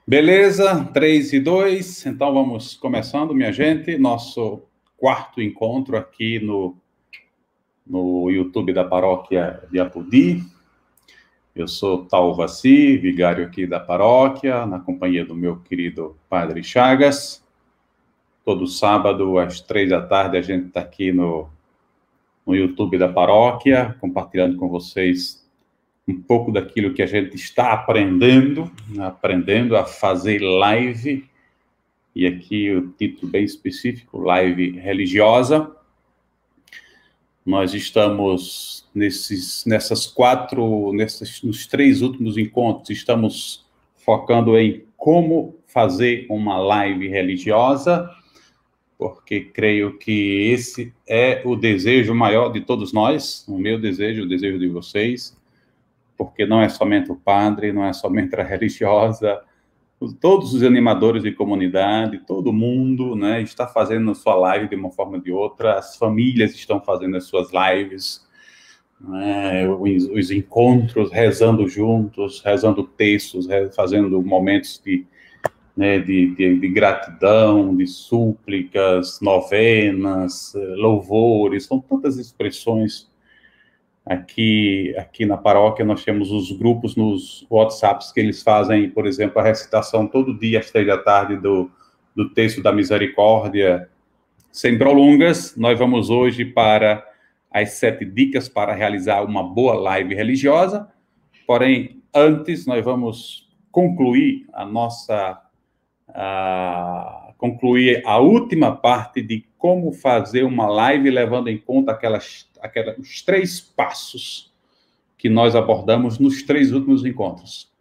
Beleza, 3 e 2, então vamos começando, minha gente, nosso quarto encontro aqui no YouTube da Paróquia de Apodi. Eu sou Talvaci, vigário aqui da paróquia, na companhia do meu querido Padre Chagas. Todo sábado, às 3 da tarde, a gente está aqui no YouTube da paróquia, compartilhando com vocês um pouco daquilo que a gente está aprendendo a fazer live, e aqui o título bem específico, live religiosa. Nós estamos nos 3 últimos encontros, estamos focando em como fazer uma live religiosa, porque creio que esse é o desejo maior de todos nós, o meu desejo, o desejo de vocês, porque não é somente o padre, não é somente a religiosa, todos os animadores de comunidade, todo mundo, né, está fazendo sua live de uma forma ou de outra, as famílias estão fazendo as suas lives, né, os encontros, rezando juntos, rezando textos, fazendo momentos de gratidão, de súplicas, novenas, louvores, são tantas expressões. Aqui na paróquia, nós temos os grupos nos WhatsApps que eles fazem, por exemplo, a recitação todo dia, às 3 da tarde, do texto da misericórdia. Sem prolongas, nós vamos hoje para as 7 dicas para realizar uma boa live religiosa. Porém, antes, nós vamos concluir a última parte de como fazer uma live, levando em conta os 3 passos que nós abordamos nos 3 últimos encontros,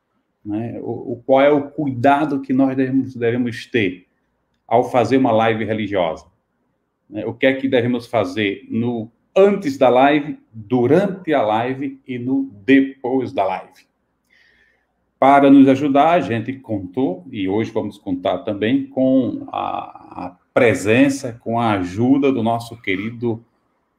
né? Qual é o cuidado que nós devemos ter ao fazer uma live religiosa, né? O que é que devemos fazer antes da live, durante a live e no depois da live. Para nos ajudar, a gente contou, e hoje vamos contar também, com a presença, com a ajuda do nosso querido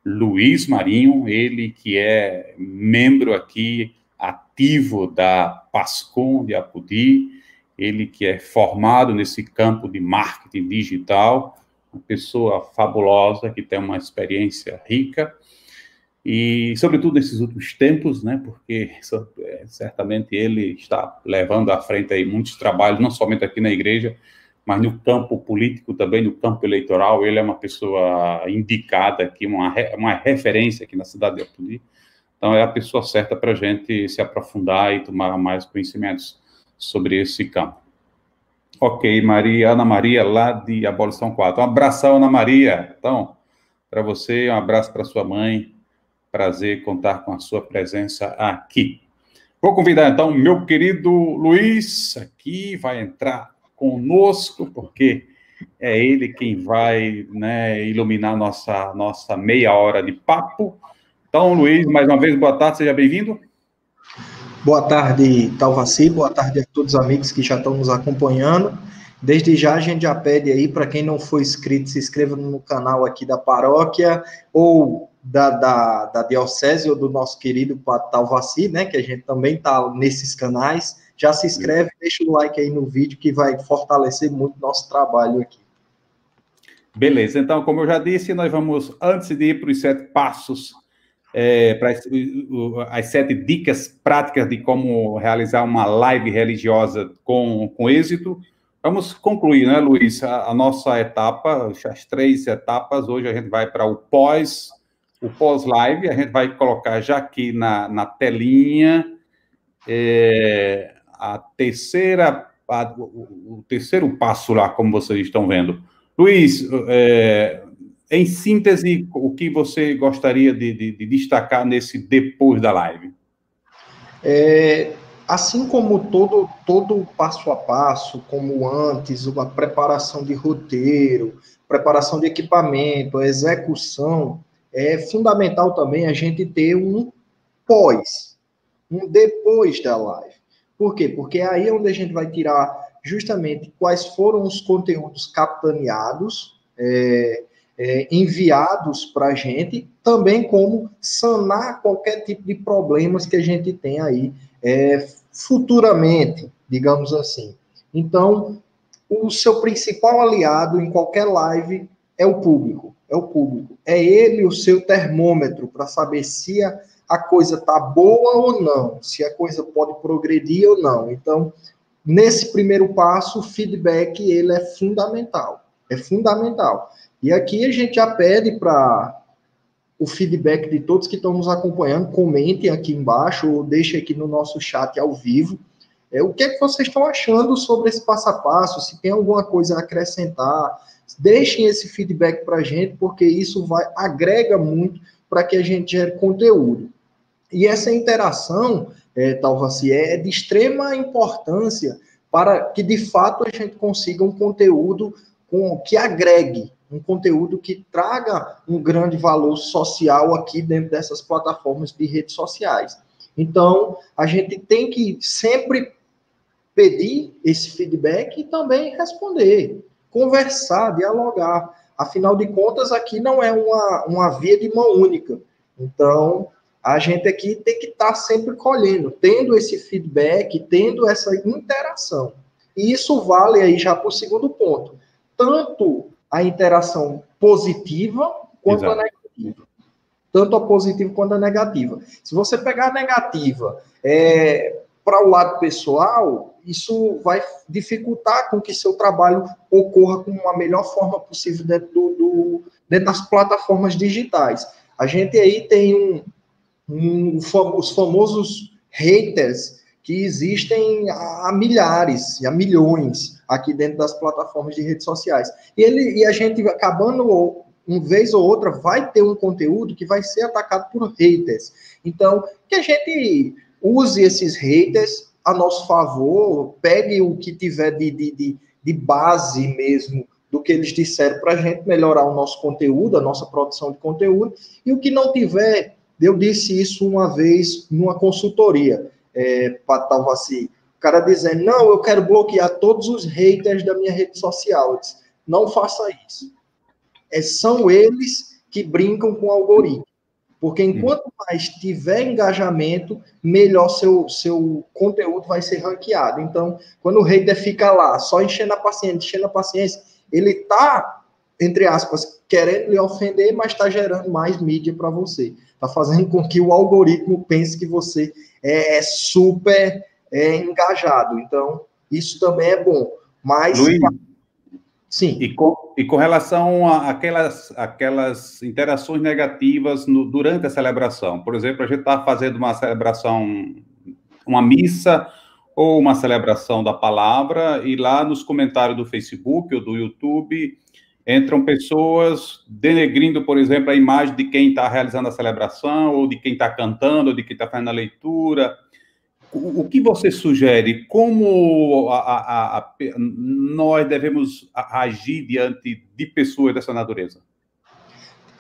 Luiz Marinho, ele que é membro aqui ativo da PASCOM de Apodi, ele que é formado nesse campo de marketing digital, uma pessoa fabulosa, que tem uma experiência rica, e, sobretudo, nesses últimos tempos, né, porque certamente ele está levando à frente aí muitos trabalhos, não somente aqui na igreja, mas no campo político também, no campo eleitoral. Ele é uma pessoa indicada aqui, uma referência aqui na cidade de Apodi. Então, é a pessoa certa para a gente se aprofundar e tomar mais conhecimentos sobre esse campo. Ok, Ana Maria, lá de Abolição 4. Um abração, Ana Maria. Então, para você, um abraço para sua mãe. Prazer contar com a sua presença aqui. Vou convidar, então, meu querido Luiz, aqui, vai entrar conosco, porque é ele quem vai, né, iluminar nossa meia hora de papo. Então, Luiz, mais uma vez, boa tarde, seja bem-vindo. Boa tarde, Talvaci, boa tarde a todos os amigos que já estão nos acompanhando. Desde já, a gente já pede aí, para quem não for inscrito, se inscreva no canal aqui da paróquia, ou da diocese, ou do nosso querido Talvaci, né, que a gente também está nesses canais. Já se inscreve, deixa o like aí no vídeo, que vai fortalecer muito o nosso trabalho aqui. Beleza, então, como eu já disse, nós vamos, antes de ir para os 7 passos, para as 7 dicas práticas de como realizar uma live religiosa com êxito, vamos concluir, né, Luiz, a nossa etapa, as 3 etapas. Hoje a gente vai para o pós-live, a gente vai colocar já aqui na telinha o terceiro passo lá, como vocês estão vendo. Luiz, em síntese, o que você gostaria de destacar nesse depois da live? Assim como todo passo a passo, como antes, uma preparação de roteiro, preparação de equipamento, a execução, é fundamental também a gente ter um depois da live. Por quê? Porque aí é onde a gente vai tirar justamente quais foram os conteúdos capitaneados, enviados para a gente, também como sanar qualquer tipo de problemas que a gente tem aí futuramente, digamos assim. Então, o seu principal aliado em qualquer live é o público. É o público. É ele o seu termômetro para saber se a coisa está boa ou não, se a coisa pode progredir ou não. Então, nesse primeiro passo, o feedback ele é fundamental. É fundamental. E aqui a gente já pede para o feedback de todos que estão nos acompanhando, comentem aqui embaixo ou deixem aqui no nosso chat ao vivo. O que é que vocês estão achando sobre esse passo a passo? Se tem alguma coisa a acrescentar, deixem esse feedback para a gente, porque isso agrega muito para que a gente gere conteúdo. E essa interação, Talvaci, é de extrema importância para que, de fato, a gente consiga um conteúdo que agregue, um conteúdo que traga um grande valor social aqui dentro dessas plataformas de redes sociais. Então, a gente tem que sempre pedir esse feedback e também responder, conversar, dialogar. Afinal de contas, aqui não é uma via de mão única. Então, a gente aqui tem que estar sempre colhendo, tendo esse feedback, tendo essa interação. E isso vale aí já para o segundo ponto. Tanto a interação positiva quanto a negativa. Tanto a positiva quanto a negativa. Se você pegar a negativa para o lado pessoal, isso vai dificultar com que seu trabalho ocorra com a melhor forma possível dentro das plataformas digitais. A gente aí tem os famosos haters que existem há milhares, há milhões aqui dentro das plataformas de redes sociais. E a gente, acabando uma vez ou outra, vai ter um conteúdo que vai ser atacado por haters. Então, que a gente use esses haters a nosso favor, pegue o que tiver de base mesmo do que eles disseram para a gente melhorar o nosso conteúdo, a nossa produção de conteúdo, e o que não tiver, eu disse isso uma vez numa consultoria, para Talvaci, o cara dizendo, não, eu quero bloquear todos os haters da minha rede social. Eu disse, não faça isso. São eles que brincam com o algoritmo. Porque enquanto mais tiver engajamento, melhor seu conteúdo vai ser ranqueado. Então, quando o hater fica lá, só enchendo a paciência, ele está, entre aspas, querendo lhe ofender, mas está gerando mais mídia para você. Está fazendo com que o algoritmo pense que você é super engajado. Então, isso também é bom. Mas... Luiz, sim. E com relação a aquelas interações negativas durante a celebração. Por exemplo, a gente está fazendo uma celebração, uma missa ou uma celebração da palavra, e lá nos comentários do Facebook ou do YouTube entram pessoas denegrindo, por exemplo, a imagem de quem está realizando a celebração, ou de quem está cantando, ou de quem está fazendo a leitura. O que você sugere? Como nós devemos agir diante de pessoas dessa natureza?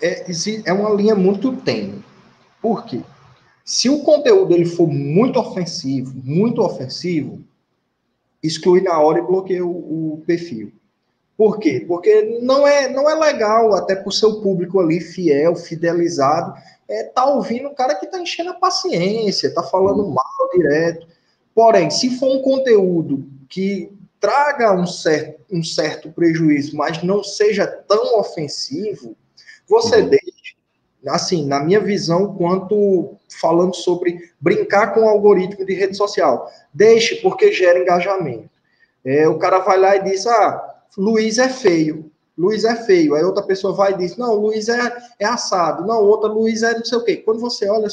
É uma linha muito tênue. Por quê? Se o conteúdo ele for muito ofensivo, exclui na hora e bloqueia o perfil. Por quê? Porque não é legal, até para o seu público ali, fiel, fidelizado, tá ouvindo um cara que tá enchendo a paciência, tá falando mal direto. Porém, se for um conteúdo que traga um certo prejuízo, mas não seja tão ofensivo, você deixa, assim, na minha visão, quanto falando sobre brincar com o algoritmo de rede social, deixe, porque gera engajamento. O cara vai lá e diz, Luiz é feio. Aí outra pessoa vai e diz, não, Luiz é assado. Não, outra, Luiz é não sei o quê. Quando você olha,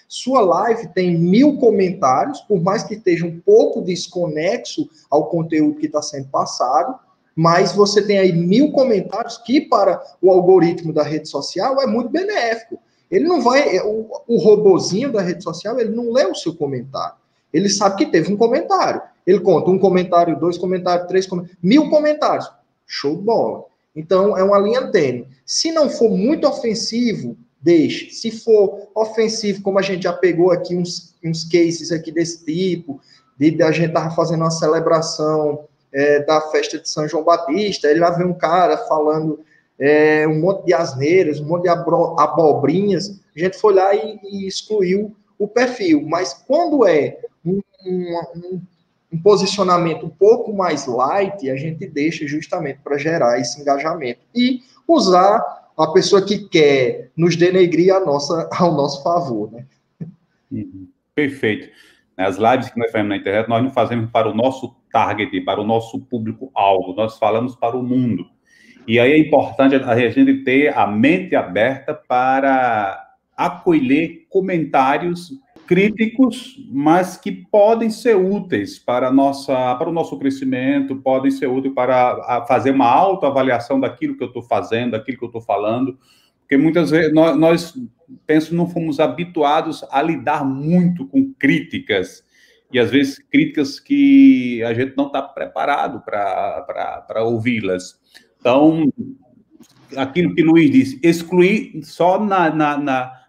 sua live tem 1000 comentários, por mais que esteja um pouco desconexo ao conteúdo que está sendo passado, mas você tem aí 1000 comentários que, para o algoritmo da rede social, é muito benéfico. Ele não vai... O robozinho da rede social, ele não lê o seu comentário. Ele sabe que teve um comentário. Ele conta 1 comentário, 2 comentários, 3 comentários, 1000 comentários. Show de bola. Então, é uma linha tênue. Se não for muito ofensivo, deixe. Se for ofensivo, como a gente já pegou aqui uns cases aqui desse tipo, a gente estava fazendo uma celebração da festa de São João Batista, aí lá vem um cara falando um monte de asneiras, um monte de abobrinhas, a gente foi lá e excluiu o perfil. Mas quando é um posicionamento um pouco mais light, a gente deixa justamente para gerar esse engajamento. E usar a pessoa que quer nos denegrir ao nosso favor, né? Perfeito. As lives que nós fazemos na internet, nós não fazemos para o nosso target, para o nosso público-alvo, nós falamos para o mundo. E aí é importante a gente ter a mente aberta para acolher comentários críticos, mas que podem ser úteis para o nosso crescimento, podem ser úteis para fazer uma autoavaliação daquilo que eu estou fazendo, daquilo que eu estou falando, porque muitas vezes nós penso, não fomos habituados a lidar muito com críticas, e às vezes críticas que a gente não está preparado para ouvi-las. Então, aquilo que Luiz disse, excluir só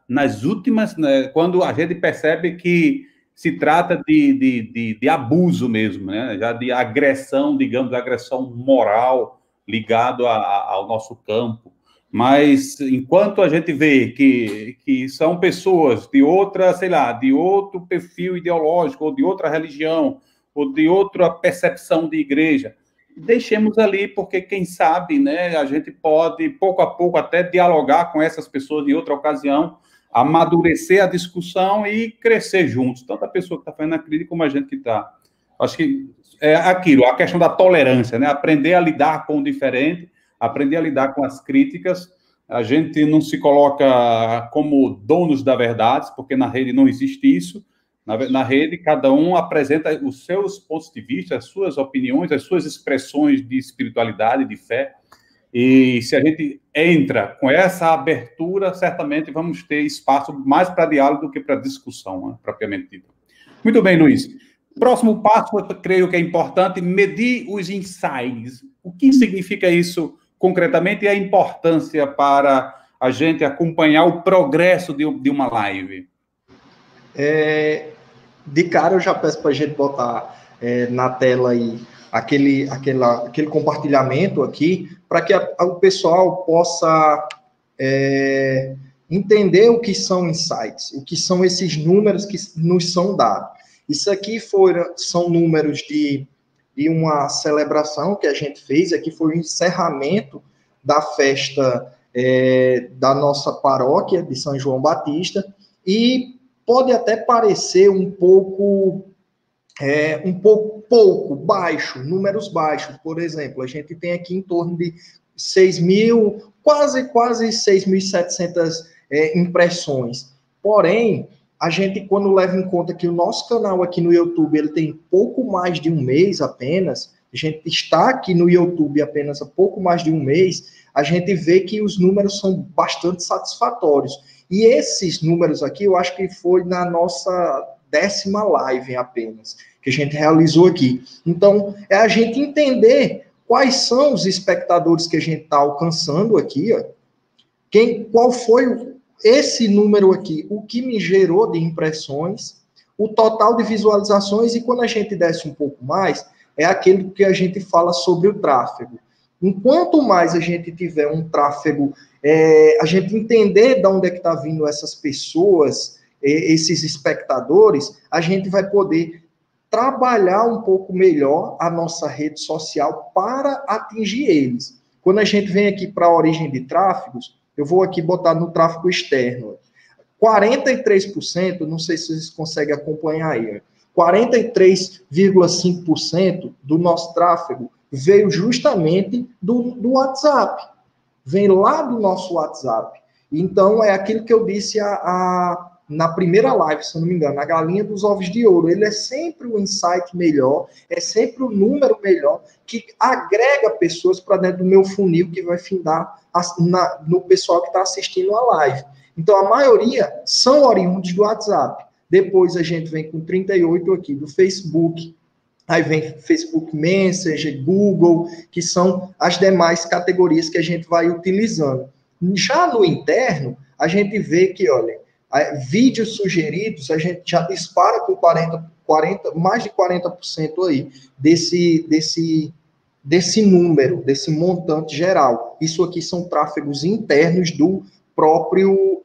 nas últimas, né, quando a gente percebe que se trata de abuso mesmo, né, já de agressão, digamos, agressão moral ligado ao nosso campo. Mas enquanto a gente vê que são pessoas de outra, sei lá, de outro perfil ideológico, ou de outra religião, ou de outra percepção de igreja, deixemos ali, porque quem sabe, né, a gente pode, pouco a pouco, até dialogar com essas pessoas em outra ocasião, amadurecer a discussão e crescer juntos, tanto a pessoa que está fazendo a crítica como a gente que está. Acho que é aquilo, a questão da tolerância, né, aprender a lidar com o diferente, aprender a lidar com as críticas. A gente não se coloca como donos da verdade, porque na rede não existe isso. Na rede, cada um apresenta os seus pontos de vista, as suas opiniões, as suas expressões de espiritualidade, de fé. E se a gente entra com essa abertura, certamente vamos ter espaço mais para diálogo do que para discussão, né, propriamente dita. Muito bem, Luiz. Próximo passo, eu creio que é importante, medir os insights. O que significa isso concretamente e a importância para a gente acompanhar o progresso de uma live? De cara, eu já peço para a gente botar na tela aí aquele compartilhamento aqui, para que o pessoal possa entender o que são insights, o que são esses números que nos são dados. Isso aqui são números de uma celebração que a gente fez, aqui foi o encerramento da festa da nossa paróquia de São João Batista, e pode até parecer um pouco baixo, números baixos. Por exemplo, a gente tem aqui em torno de 6.000, quase 6.700 impressões. Porém, a gente, quando leva em conta que o nosso canal aqui no YouTube, ele tem pouco mais de um mês apenas, a gente está aqui no YouTube apenas há pouco mais de um mês, a gente vê que os números são bastante satisfatórios. E esses números aqui, eu acho que foi na nossa 10ª live apenas, que a gente realizou aqui. Então, é a gente entender quais são os espectadores que a gente está alcançando aqui, ó. Qual foi esse número aqui, o que me gerou de impressões, o total de visualizações, e quando a gente desce um pouco mais, é aquele que a gente fala sobre o tráfego. Enquanto mais a gente tiver um tráfego, a gente entender de onde é que está vindo essas pessoas, esses espectadores, a gente vai poder trabalhar um pouco melhor a nossa rede social para atingir eles. Quando a gente vem aqui para a origem de tráfegos, eu vou aqui botar no tráfego externo. 43%, não sei se vocês conseguem acompanhar aí, 43,5% do nosso tráfego veio justamente do WhatsApp. Vem lá do nosso WhatsApp. Então, é aquilo que eu disse na primeira live, se eu não me engano, a galinha dos ovos de ouro. Ele é sempre o insight melhor, é sempre o número melhor, que agrega pessoas para dentro do meu funil, que vai findar no pessoal que está assistindo a live. Então, a maioria são oriundos do WhatsApp. Depois a gente vem com 38 aqui do Facebook. Aí vem Facebook Messenger, Google, que são as demais categorias que a gente vai utilizando. Já no interno, a gente vê que, olha, vídeos sugeridos, a gente já dispara com mais de 40% aí desse número, desse montante geral. Isso aqui são tráfegos internos do próprio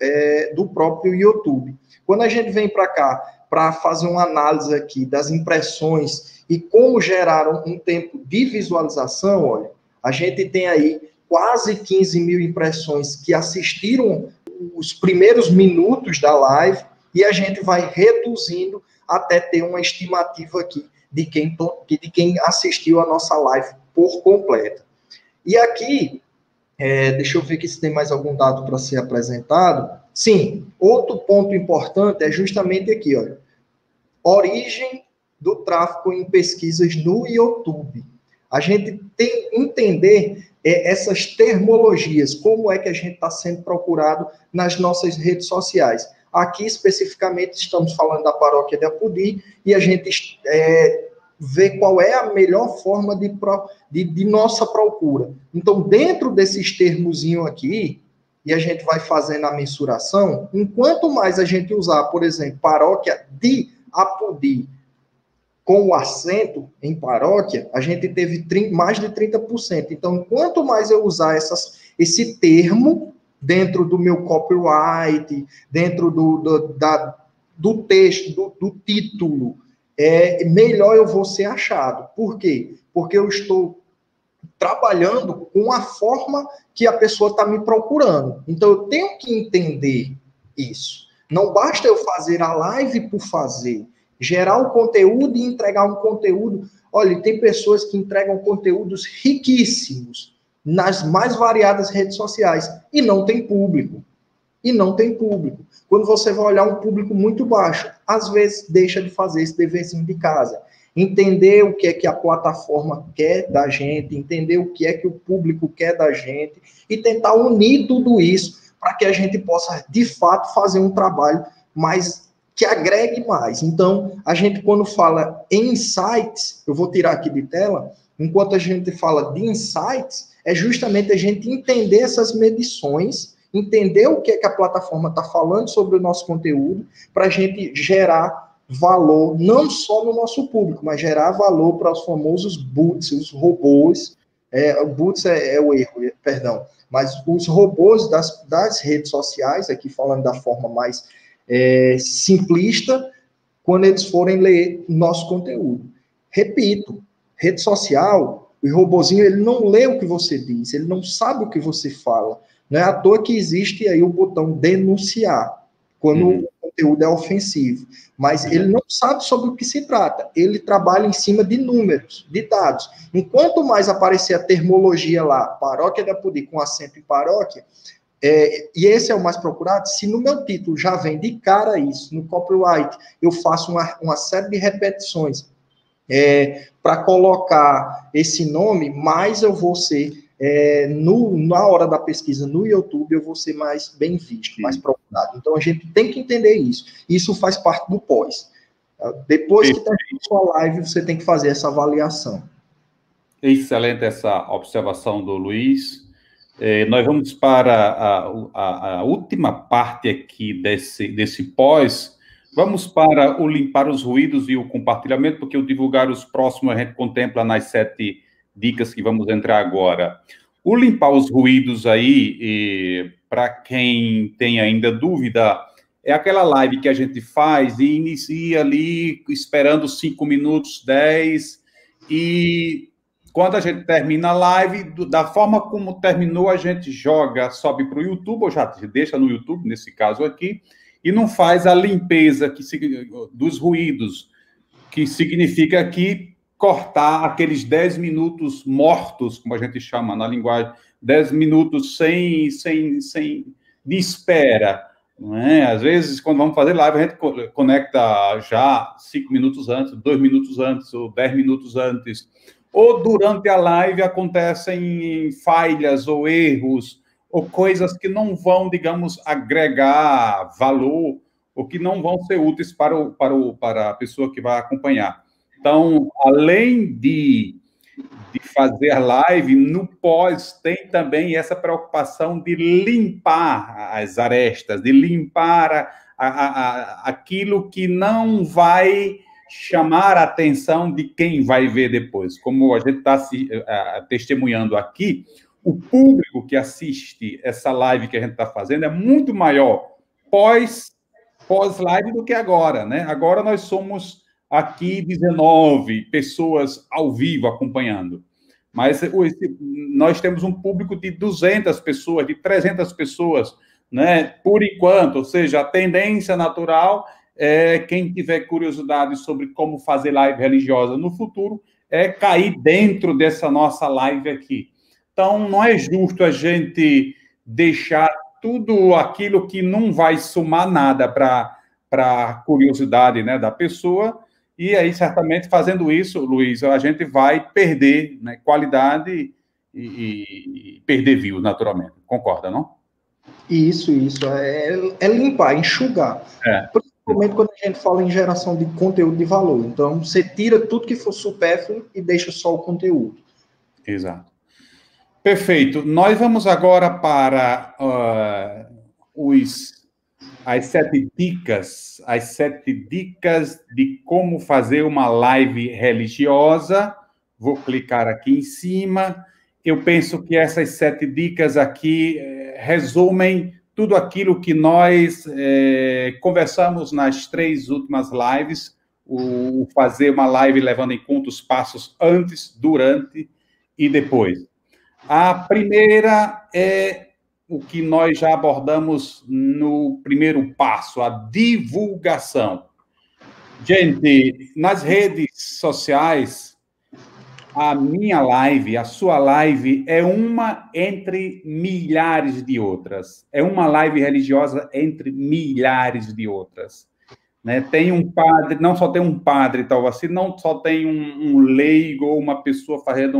YouTube. Quando a gente vem para cá, para fazer uma análise aqui das impressões e como geraram um tempo de visualização, olha, a gente tem aí quase 15 mil impressões que assistiram os primeiros minutos da live, e a gente vai reduzindo até ter uma estimativa aqui de quem assistiu a nossa live por completa. E aqui, deixa eu ver aqui se tem mais algum dado para ser apresentado. Sim, outro ponto importante é justamente aqui, olha, origem do tráfego em pesquisas no YouTube. A gente tem que entender essas termologias, como é que a gente está sendo procurado nas nossas redes sociais. Aqui, especificamente, estamos falando da paróquia de Apodi, e a gente vê qual é a melhor forma de nossa procura. Então, dentro desses termozinhos aqui, e a gente vai fazendo a mensuração, enquanto mais a gente usar, por exemplo, paróquia de Apodi, com o acento em paróquia, a gente teve mais de 30%. Então, quanto mais eu usar esse termo dentro do meu copyright, dentro do texto, do título, melhor eu vou ser achado. Por quê? Porque eu estou trabalhando com a forma que a pessoa está me procurando. Então, eu tenho que entender isso. Não basta eu fazer a live por fazer. Gerar o conteúdo e entregar um conteúdo. Olha, tem pessoas que entregam conteúdos riquíssimos nas mais variadas redes sociais e não tem público. E não tem público. Quando você vai olhar um público muito baixo, às vezes deixa de fazer esse deverzinho de casa. Entender o que é que a plataforma quer da gente, entender o que é que o público quer da gente e tentar unir tudo isso para que a gente possa, de fato, fazer um trabalho que agregue mais. Então, a gente, quando fala em insights, eu vou tirar aqui de tela, enquanto a gente fala de insights, é justamente a gente entender essas medições, entender o que é que a plataforma está falando sobre o nosso conteúdo, para a gente gerar valor, não só no nosso público, mas gerar valor para os famosos bots, os robôs. Bots é o erro, perdão. Mas os robôs das redes sociais, aqui falando da forma mais simplista, quando eles forem ler nosso conteúdo. Repito, rede social, o robozinho, ele não lê o que você diz, ele não sabe o que você fala. Não é à toa que existe aí o botão denunciar, quando o conteúdo é ofensivo. Mas ele não sabe sobre o que se trata. Ele trabalha em cima de números, de dados. Enquanto mais aparecer a termologia lá, paróquia de Apodi, com acento em paróquia, e esse é o mais procurado, se no meu título já vem de cara isso, no copyright, eu faço uma série de repetições para colocar esse nome, mais eu vou ser, na hora da pesquisa no YouTube, eu vou ser mais bem visto, mais procurado. Então, a gente tem que entender isso. Isso faz parte do pós. Depois que termina a sua live, você tem que fazer essa avaliação. Excelente essa observação do Luiz. Nós vamos para a última parte aqui desse pós. Vamos para o limpar os ruídos e o compartilhamento, porque o divulgar os próximos a gente contempla nas 7 dicas que vamos entrar agora. O limpar os ruídos aí, para quem tem ainda dúvida, é aquela live que a gente faz e inicia ali esperando 5 minutos, 10, e quando a gente termina a live, da forma como terminou, a gente sobe para o YouTube, ou já deixa no YouTube, nesse caso aqui, e não faz a limpeza dos ruídos, que significa aqui cortar aqueles 10 minutos mortos, como a gente chama na linguagem, 10 minutos de espera. Não é? Às vezes, quando vamos fazer live, a gente conecta já 5 minutos antes, 2 minutos antes, ou 10 minutos antes. Ou durante a live acontecem falhas ou erros, ou coisas que não vão, digamos, agregar valor, ou que não vão ser úteis para a pessoa que vai acompanhar. Então, além de fazer live, no pós tem também essa preocupação de limpar as arestas, de limpar aquilo que não vai chamar a atenção de quem vai ver depois. Como a gente está testemunhando aqui, o público que assiste essa live que a gente está fazendo é muito maior pós-live do que agora, né? Agora nós somos aqui 19 pessoas ao vivo acompanhando. Mas nós temos um público de 200 pessoas, de 300 pessoas, né, por enquanto. Ou seja, a tendência natural é quem tiver curiosidade sobre como fazer live religiosa no futuro, é cair dentro dessa nossa live aqui. Então, não é justo a gente deixar tudo aquilo que não vai somar nada para a curiosidade, né, da pessoa. E aí, certamente, fazendo isso, Luiz, a gente vai perder, né, qualidade e perder views, naturalmente. Concorda, não? Isso. É limpar, enxugar. Principalmente quando a gente fala em geração de conteúdo de valor. Então, você tira tudo que for supérfluo e deixa só o conteúdo. Exato. Perfeito. Nós vamos agora para as 7 dicas de como fazer uma live religiosa. Vou clicar aqui em cima. Eu penso que essas 7 dicas aqui resumem tudo aquilo que nós conversamos nas 3 últimas lives, o fazer uma live levando em conta os passos antes, durante e depois. A primeira é o que nós já abordamos no primeiro passo, a divulgação. Gente, nas redes sociais, a minha live, a sua live, é uma entre milhares de outras. É uma live religiosa entre milhares de outras. Né? Tem um padre, não só tem um padre, tal assim, não só tem um leigo ou uma pessoa fazendo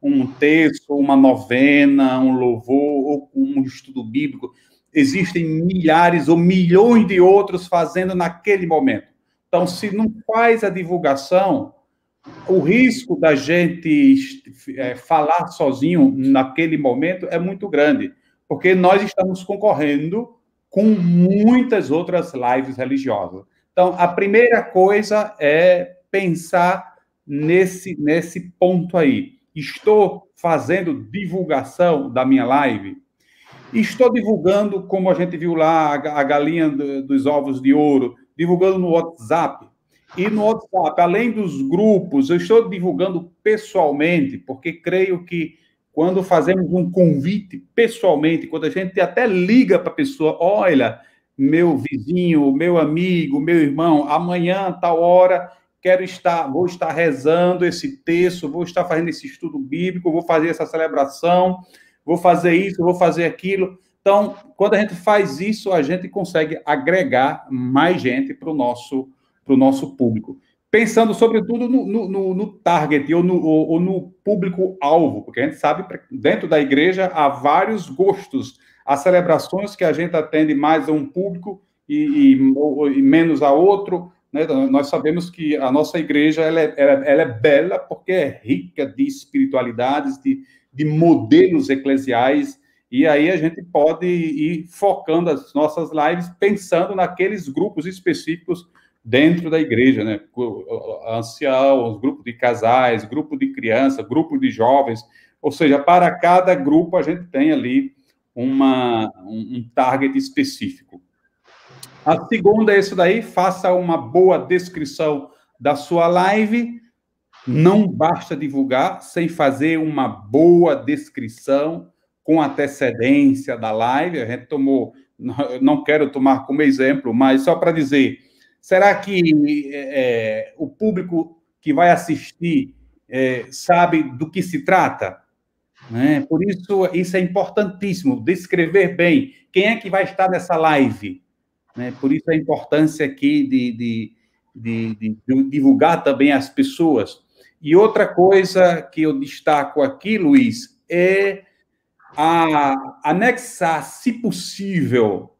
um texto, uma novena, um louvor, ou um estudo bíblico. Existem milhares ou milhões de outros fazendo naquele momento. Então, se não faz a divulgação, o risco da gente falar sozinho naquele momento é muito grande, porque nós estamos concorrendo com muitas outras lives religiosas. Então, a primeira coisa é pensar nesse ponto aí. Estou fazendo divulgação da minha live? Estou divulgando, como a gente viu lá, a galinha dos ovos de ouro, divulgando no WhatsApp. E no WhatsApp, além dos grupos, eu estou divulgando pessoalmente, porque creio que quando fazemos um convite pessoalmente, quando a gente até liga para a pessoa, olha, meu vizinho, meu amigo, meu irmão, amanhã, tal hora, vou estar rezando esse texto, vou estar fazendo esse estudo bíblico, vou fazer essa celebração, vou fazer isso, vou fazer aquilo. Então, quando a gente faz isso, a gente consegue agregar mais gente para o nosso público. Pensando, sobretudo, no target ou no público-alvo, porque a gente sabe que dentro da igreja há vários gostos. Há celebrações que a gente atende mais a um público e menos a outro. Né? Nós sabemos que a nossa igreja ela é bela porque é rica de espiritualidades, de modelos eclesiais, e aí a gente pode ir focando as nossas lives pensando naqueles grupos específicos dentro da igreja, né? Anciãos, grupo de casais, grupo de crianças, grupo de jovens, ou seja, para cada grupo a gente tem ali um target específico. A segunda é isso daí, faça uma boa descrição da sua live. Não basta divulgar sem fazer uma boa descrição com antecedência da live. A gente não quero tomar como exemplo, mas só para dizer, será que o público que vai assistir sabe do que se trata? Né? Por isso é importantíssimo, descrever bem quem é que vai estar nessa live. Né? Por isso a importância aqui de divulgar também as pessoas. E outra coisa que eu destaco aqui, Luiz, é anexar, se possível,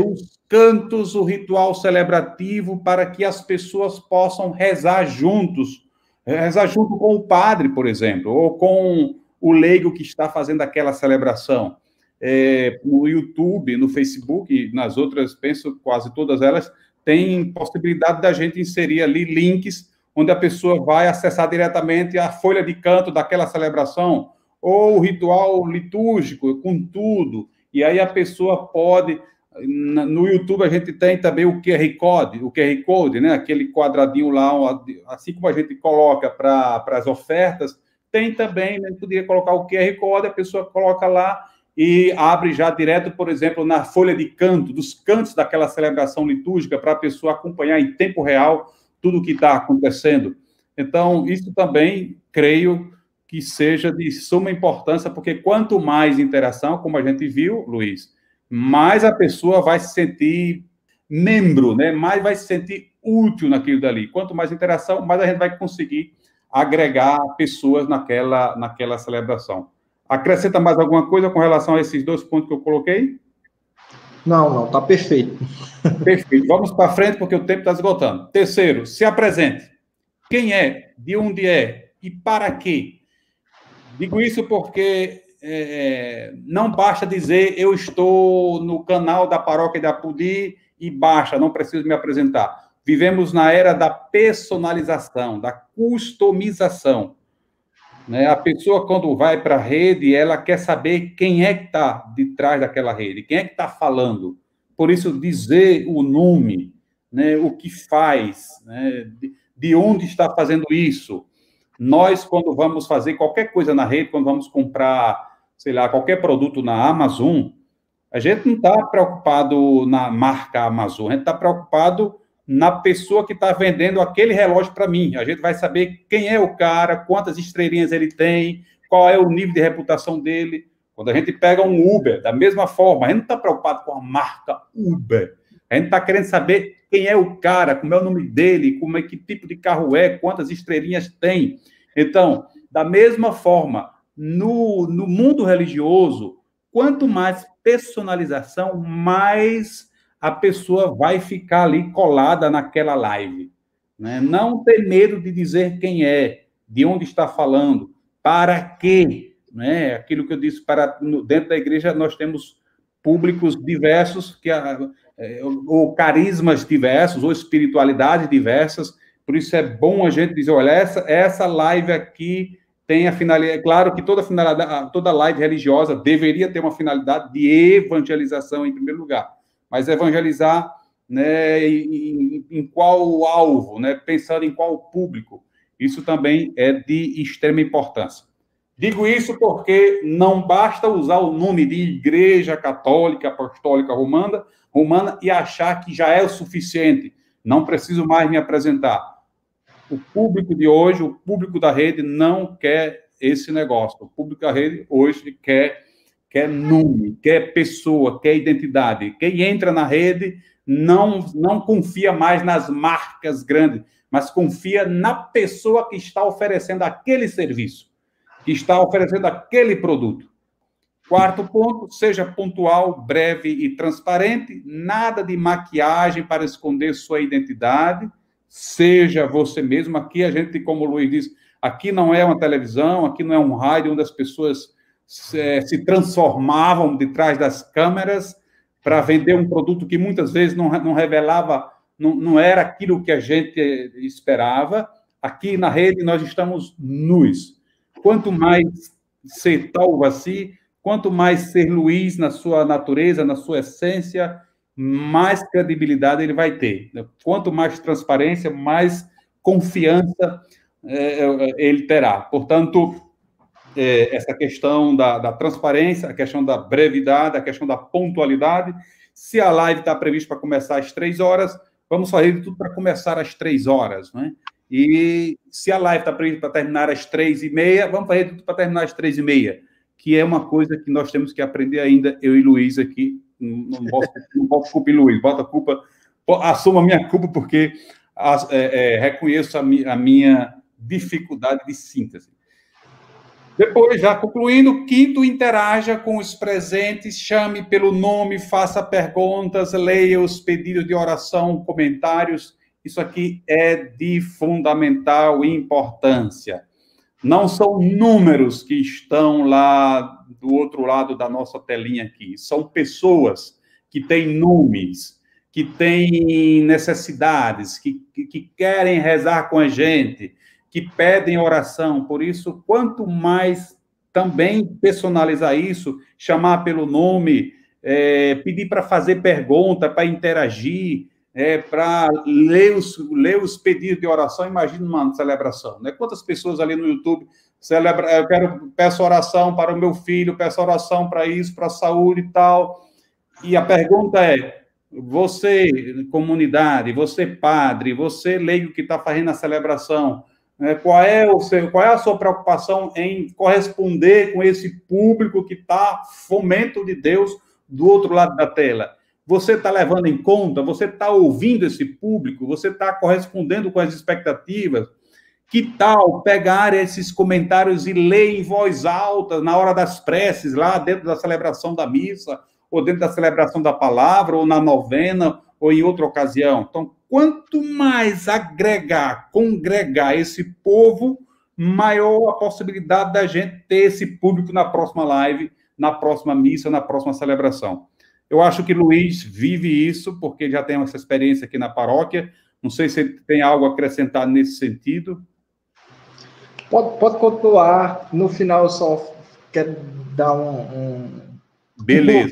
os cantos, o ritual celebrativo, para que as pessoas possam rezar junto com o padre, por exemplo, ou com o leigo que está fazendo aquela celebração. No YouTube, no Facebook, nas outras, penso quase todas elas, tem possibilidade da gente inserir ali links onde a pessoa vai acessar diretamente a folha de canto daquela celebração, ou o ritual litúrgico, com tudo, e aí a pessoa pode, No YouTube a gente tem também o QR Code, né? Aquele quadradinho lá, assim como a gente coloca para as ofertas, tem também, né? Poderia colocar o QR Code, a pessoa coloca lá e abre já direto, por exemplo, na folha de canto, dos cantos daquela celebração litúrgica, para a pessoa acompanhar em tempo real tudo o que está acontecendo. Então, isso também, creio que seja de suma importância, porque quanto mais interação, como a gente viu, Luiz, mais a pessoa vai se sentir membro, né? Mais vai se sentir útil naquilo dali. Quanto mais interação, mais a gente vai conseguir agregar pessoas naquela celebração. Acrescenta mais alguma coisa com relação a esses 2 pontos que eu coloquei? Não, tá perfeito. Perfeito. Vamos para frente, porque o tempo está esgotando. Terceiro, se apresente. Quem é? De onde é? E para quê? Digo isso porque não basta dizer eu estou no canal da Paróquia de Apodi e basta, não preciso me apresentar. Vivemos na era da personalização, da customização. Né? A pessoa, quando vai para a rede, ela quer saber quem é que está de trás daquela rede, quem é que está falando. Por isso, dizer o nome, né? O que faz, né? De onde está fazendo isso. Nós, quando vamos fazer qualquer coisa na rede, quando vamos comprar, sei lá, qualquer produto na Amazon, a gente não está preocupado na marca Amazon, a gente está preocupado na pessoa que está vendendo aquele relógio para mim. A gente vai saber quem é o cara, quantas estrelinhas ele tem, qual é o nível de reputação dele. Quando a gente pega um Uber, da mesma forma, a gente não está preocupado com a marca Uber. A gente está querendo saber quem é o cara, como é o nome dele, como é, que tipo de carro é, quantas estrelinhas tem. Então, da mesma forma, no mundo religioso, quanto mais personalização, mais a pessoa vai ficar ali colada naquela live. Né? Não ter medo de dizer quem é, de onde está falando, para quê. Né? Aquilo que eu disse, dentro da igreja nós temos públicos diversos, ou carismas diversos, ou espiritualidades diversas, por isso é bom a gente dizer, olha, essa live aqui tem a finalidade, claro que toda live religiosa deveria ter uma finalidade de evangelização em primeiro lugar, mas evangelizar, né, em qual alvo, né, pensando em qual público, isso também é de extrema importância. Digo isso porque não basta usar o nome de Igreja Católica Apostólica Romana e achar que já é o suficiente. Não preciso mais me apresentar. O público de hoje, o público da rede, não quer esse negócio. O público da rede hoje quer nome, quer pessoa, quer identidade. Quem entra na rede não confia mais nas marcas grandes, mas confia na pessoa que está oferecendo aquele serviço, que está oferecendo aquele produto. Quarto ponto, seja pontual, breve e transparente, nada de maquiagem para esconder sua identidade, seja você mesmo. Aqui a gente, como o Luiz disse, aqui não é uma televisão, aqui não é um rádio onde as pessoas se transformavam de trás das câmeras para vender um produto que muitas vezes não revelava, não era aquilo que a gente esperava. Aqui na rede nós estamos nus. Quanto mais ser Talvaci, quanto mais ser Luiz na sua natureza, na sua essência, mais credibilidade ele vai ter. Quanto mais transparência, mais confiança ele terá. Portanto, essa questão da transparência, a questão da brevidade, a questão da pontualidade. Se a live está prevista para começar às 3 horas, vamos fazer tudo para começar às 3 horas, né? E se a live está prevista para terminar às 3h30, vamos fazer tudo para terminar às 3h30, que é uma coisa que nós temos que aprender ainda, eu e Luiz aqui. Não boto culpa em Luiz, bota culpa, assumo a minha culpa, porque reconheço a minha dificuldade de síntese. Depois, já concluindo, quinto, interaja com os presentes, chame pelo nome, faça perguntas, leia os pedidos de oração, comentários. Isso aqui é de fundamental importância. Não são números que estão lá do outro lado da nossa telinha aqui. São pessoas que têm nomes, que têm necessidades, que querem rezar com a gente, que pedem oração. Por isso, quanto mais também personalizar isso, chamar pelo nome, pedir para fazer pergunta, para interagir, para ler os pedidos de oração. Imagina uma celebração, né? Quantas pessoas ali no YouTube peço oração para o meu filho, peço oração para isso, para a saúde e tal. E a pergunta é: você, comunidade, você, padre, você, leigo que está fazendo a celebração, qual é a sua preocupação em corresponder com esse público que está fomento de Deus do outro lado da tela? Você está levando em conta? Você está ouvindo esse público? Você está correspondendo com as expectativas? Que tal pegar esses comentários e ler em voz alta na hora das preces, lá dentro da celebração da missa, ou dentro da celebração da palavra, ou na novena, ou em outra ocasião? Então, quanto mais agregar, congregar esse povo, maior a possibilidade da gente ter esse público na próxima live, na próxima missa, na próxima celebração. Eu acho que Luiz vive isso, porque já tem essa experiência aqui na paróquia. Não sei se ele tem algo a acrescentar nesse sentido. Pode continuar. No final, eu só quero dar Beleza.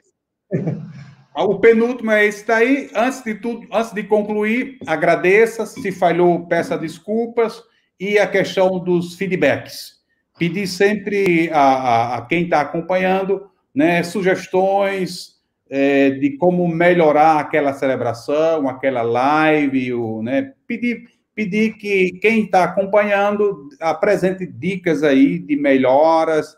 O penúltimo é esse daí. Antes de tudo, antes de concluir, agradeça. Se falhou, peça desculpas. E a questão dos feedbacks. Pedir sempre a quem está acompanhando, né, sugestões de como melhorar aquela celebração, aquela live, né, pedir que quem está acompanhando apresente dicas aí de melhoras.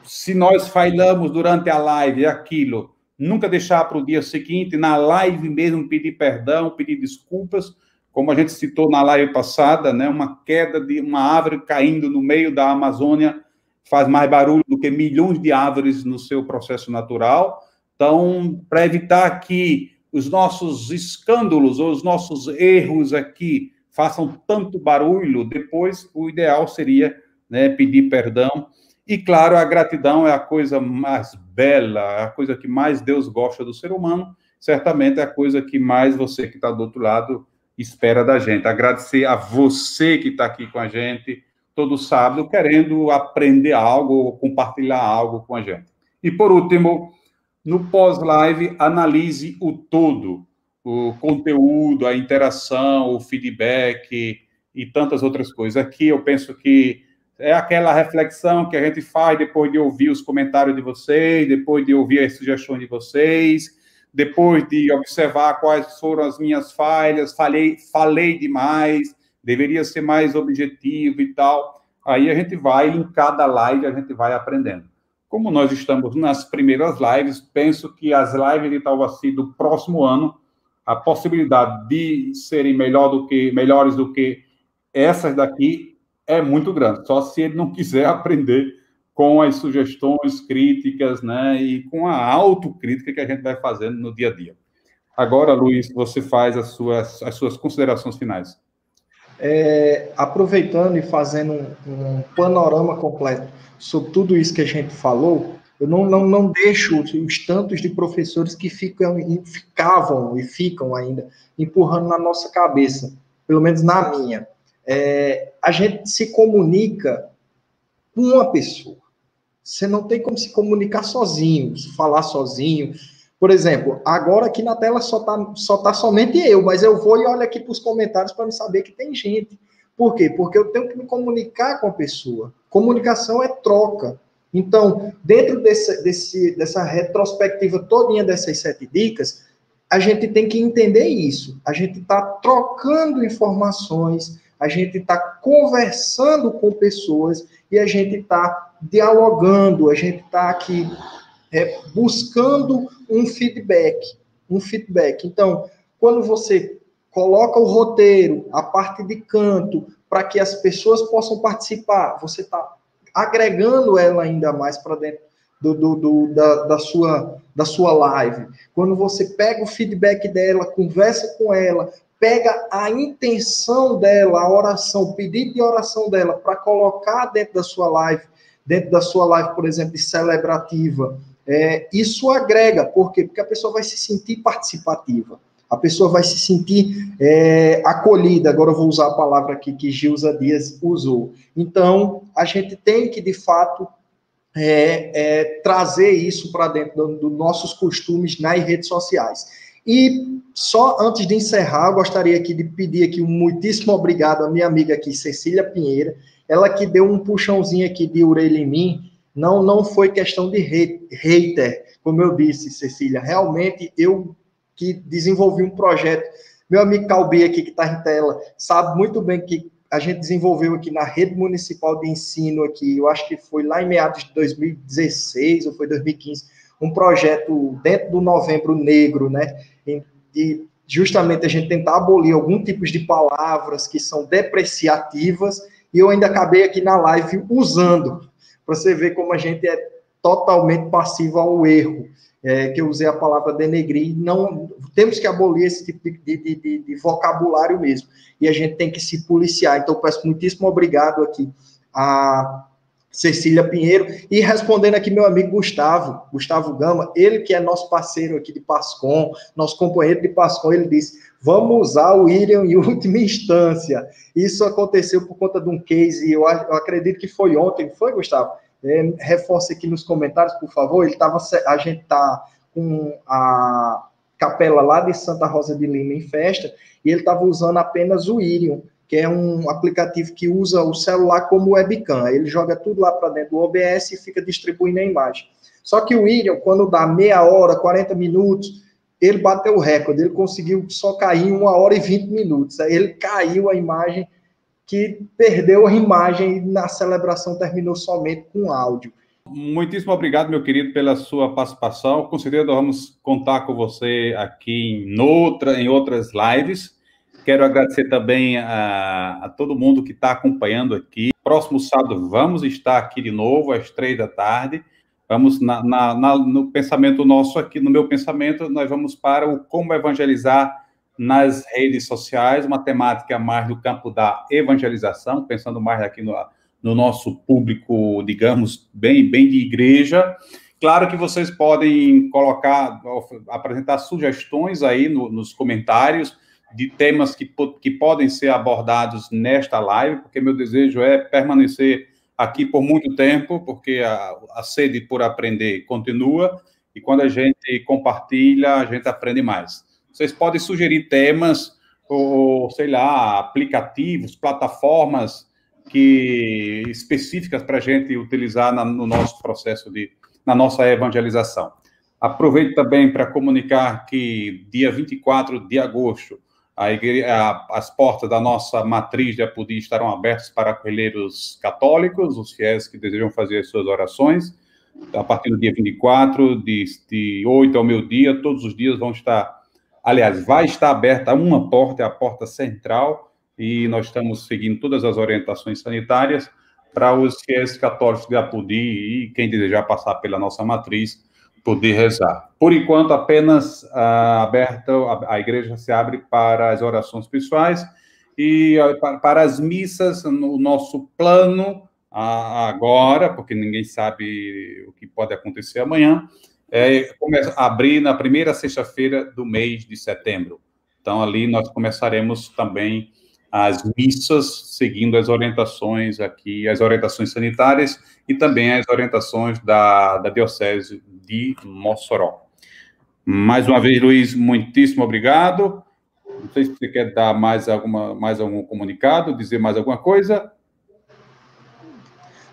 Se nós falhamos durante a live, aquilo, nunca deixar para o dia seguinte, na live mesmo, pedir perdão, pedir desculpas, como a gente citou na live passada, né, uma queda de uma árvore caindo no meio da Amazônia faz mais barulho do que milhões de árvores no seu processo natural. Então, para evitar que os nossos escândalos ou os nossos erros aqui façam tanto barulho, depois o ideal seria, né, pedir perdão. E, claro, a gratidão é a coisa mais bela, é a coisa que mais Deus gosta do ser humano, certamente é a coisa que mais você que está do outro lado espera da gente. Agradecer a você que está aqui com a gente todo sábado, querendo aprender algo ou compartilhar algo com a gente. E, por último, no pós-live, analise o todo, o conteúdo, a interação, o feedback e tantas outras coisas. Aqui eu penso que é aquela reflexão que a gente faz depois de ouvir os comentários de vocês, depois de ouvir as sugestões de vocês, depois de observar quais foram as minhas falhas, falei demais, deveria ser mais objetivo e tal. Aí a gente vai, em cada live, a gente vai aprendendo. Como nós estamos nas primeiras lives, penso que as lives de Itaúaci do próximo ano, a possibilidade de serem melhores do que essas daqui é muito grande. Só se ele não quiser aprender com as sugestões, críticas, né, e com a autocrítica que a gente vai fazendo no dia a dia. Agora, Luiz, você faz as suas considerações finais. Aproveitando e fazendo um panorama completo sobre tudo isso que a gente falou, eu não deixo os tantos de professores que ficavam e ficam ainda empurrando na nossa cabeça, pelo menos na minha. A gente se comunica com uma pessoa. Você não tem como se comunicar sozinho, falar sozinho. Por exemplo, agora aqui na tela só tá somente eu, mas eu vou e olho aqui para os comentários para me saber que tem gente. Por quê? Porque eu tenho que me comunicar com a pessoa. Comunicação é troca. Então, dentro dessa retrospectiva todinha dessas 7 dicas, a gente tem que entender isso. A gente está trocando informações, a gente está conversando com pessoas e a gente está dialogando, a gente está aqui buscando um feedback. Então, quando você coloca o roteiro, a parte de canto, para que as pessoas possam participar, você está agregando ela ainda mais para dentro da sua live. Quando você pega o feedback dela, conversa com ela, pega a intenção dela, a oração, o pedido de oração dela, para colocar dentro da sua live, por exemplo, celebrativa, isso agrega. Por quê? Porque a pessoa vai se sentir participativa, a pessoa vai se sentir acolhida. Agora eu vou usar a palavra aqui que Gilza Dias usou. Então, a gente tem que, de fato, trazer isso para dentro dos nossos costumes nas redes sociais. E só antes de encerrar, eu gostaria aqui de pedir aqui um muitíssimo obrigado à minha amiga aqui, Cecília Pinheiro, ela que deu um puxãozinho aqui de orelha em mim. Não foi questão de hater, como eu disse, Cecília. Realmente, eu que desenvolvi um projeto, meu amigo Calbi aqui, que está em tela, sabe muito bem que a gente desenvolveu aqui na Rede Municipal de Ensino aqui, eu acho que foi lá em meados de 2016 ou foi 2015, um projeto dentro do Novembro Negro, né, de justamente a gente tentar abolir algum tipo de palavras que são depreciativas, e eu ainda acabei aqui na live usando, para você ver como a gente é totalmente passivo ao erro, que eu usei a palavra denegrir. Não, temos que abolir esse tipo de vocabulário mesmo, e a gente tem que se policiar. Então, peço muitíssimo obrigado aqui a Cecília Pinheiro, e respondendo aqui meu amigo Gustavo Gama, ele que é nosso parceiro aqui de Pascom, nosso companheiro de Pascom, ele disse, vamos usar o William em última instância. Isso aconteceu por conta de um case, eu acredito que foi ontem, foi, Gustavo? Reforce aqui nos comentários, por favor. A gente está com a capela lá de Santa Rosa de Lima em festa, e ele estava usando apenas o Irion, que é um aplicativo que usa o celular como webcam. Ele joga tudo lá para dentro do OBS e fica distribuindo a imagem. Só que o Irion, quando dá meia hora, 40 minutos, ele bateu o recorde, ele conseguiu só cair em 1h20. Aí ele caiu a imagem, que perdeu a imagem e na celebração terminou somente com áudio. Muitíssimo obrigado, meu querido, pela sua participação. Com certeza nós vamos contar com você aqui em outras lives. Quero agradecer também a todo mundo que está acompanhando aqui. Próximo sábado vamos estar aqui de novo, às 15h. Vamos, no pensamento nosso aqui, no meu pensamento, nós vamos para o como evangelizar nas redes sociais, uma temática mais do campo da evangelização, pensando mais aqui no nosso público, digamos, bem de igreja. Claro que vocês podem apresentar sugestões aí nos comentários de temas que podem ser abordados nesta live, porque meu desejo é permanecer aqui por muito tempo, porque a sede por aprender continua, e quando a gente compartilha, a gente aprende mais. Vocês podem sugerir temas, ou sei lá, aplicativos, plataformas específicas para a gente utilizar no nosso processo na nossa evangelização. Aproveito também para comunicar que dia 24 de agosto, as portas da nossa matriz de Apodi estarão abertas para acolher os católicos, os fiéis que desejam fazer as suas orações. A partir do dia 24, de 8 ao meio-dia, todos os dias vão estar. Aliás, vai estar aberta uma porta, é a porta central, e nós estamos seguindo todas as orientações sanitárias para os fiéis católicos de Apodi e quem desejar passar pela nossa matriz poder rezar. Por enquanto, apenas aberta, a igreja se abre para as orações pessoais e para as missas, no nosso plano agora, porque ninguém sabe o que pode acontecer amanhã, começa a abrir na primeira sexta-feira do mês de setembro. Então, ali nós começaremos também as missas, seguindo as orientações aqui, as orientações sanitárias e também as orientações da Diocese de Mossoró. Mais uma vez, Luiz, muitíssimo obrigado. Não sei se você quer dar mais algum comunicado, dizer mais alguma coisa.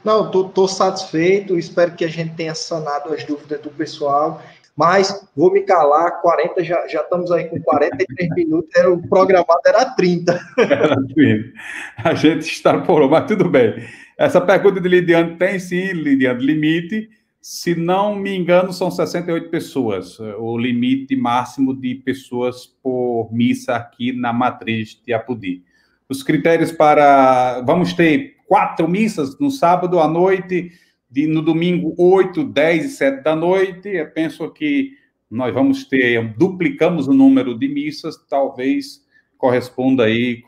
Não, estou satisfeito, espero que a gente tenha sanado as dúvidas do pessoal, mas vou me calar, 40, já estamos aí com 43 minutos, o programado era 30. Era 30. A gente extrapolou, mas tudo bem. Essa pergunta de Lidiane tem sim, Lidiane, limite. Se não me engano, são 68 pessoas, o limite máximo de pessoas por missa aqui na matriz de Apodi. Os critérios vamos ter 4 missas no sábado à noite, no domingo 8, 10 e 7 da noite. Eu penso que nós duplicamos o número de missas, talvez corresponda aí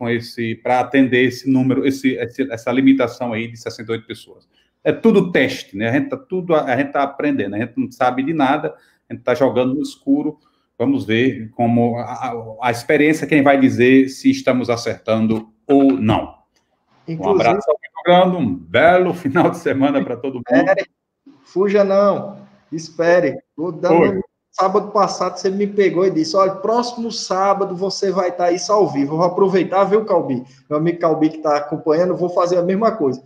para atender esse número, essa limitação aí de 68 pessoas. É tudo teste, né? A gente está aprendendo, a gente não sabe de nada, a gente está jogando no escuro. Vamos ver como a experiência, quem vai dizer se estamos acertando ou não. Inclusive, um abraço muito grande, um belo final de semana para todo mundo. Fuja não, espere. Vou dando... Oi. Sábado passado você me pegou e disse, olha, próximo sábado você vai estar isso ao vivo. Eu vou aproveitar, viu, Calbi? Meu amigo Calbi que está acompanhando, vou fazer a mesma coisa.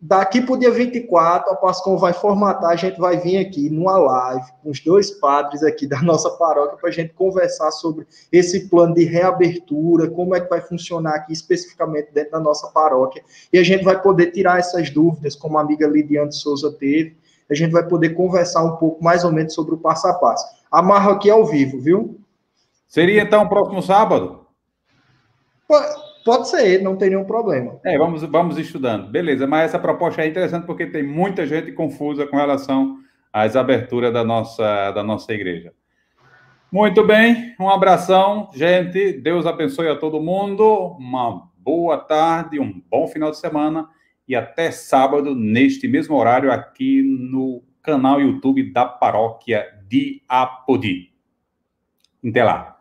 Daqui para o dia 24, a Pascom vai formatar, a gente vai vir aqui numa live com os dois padres aqui da nossa paróquia para a gente conversar sobre esse plano de reabertura, como é que vai funcionar aqui especificamente dentro da nossa paróquia. E a gente vai poder tirar essas dúvidas, como a amiga Lidiane Souza teve. A gente vai poder conversar um pouco mais ou menos sobre o passo a passo. Amarro aqui ao vivo, viu? Seria então o próximo sábado? Pode ser, não tem nenhum problema. Vamos estudando. Beleza, mas essa proposta é interessante porque tem muita gente confusa com relação às aberturas da nossa igreja. Muito bem, um abração, gente. Deus abençoe a todo mundo. Uma boa tarde, um bom final de semana e até sábado, neste mesmo horário, aqui no canal YouTube da Paróquia de Apodi. Até lá.